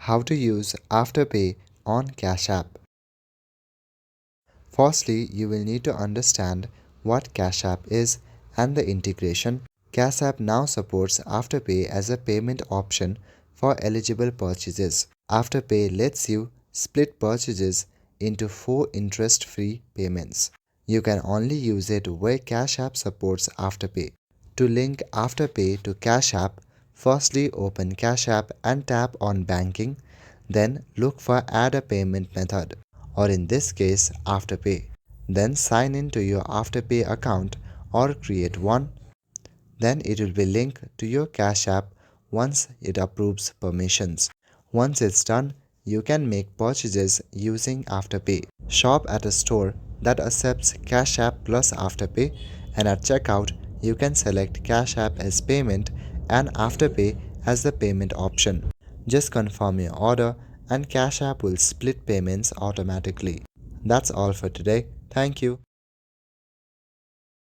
How to use Afterpay on Cash App. Firstly, you will need to understand what Cash App is and the integration. Cash App now supports Afterpay as a payment option for eligible purchases. Afterpay lets you split purchases into 4 interest-free payments. You can only use it where Cash App supports Afterpay. To link Afterpay to Cash App, firstly open Cash App and tap on Banking, then look for Add a Payment Method, or in this case Afterpay. Then sign in to your Afterpay account or create one. Then it will be linked to your Cash App once it approves permissions. Once it's done, you can make purchases using Afterpay. Shop at a store that accepts Cash App plus Afterpay, and at checkout, you can select Cash App as payment and Afterpay as the payment option. Just confirm your order and Cash App will split payments automatically. That's all for today. Thank you.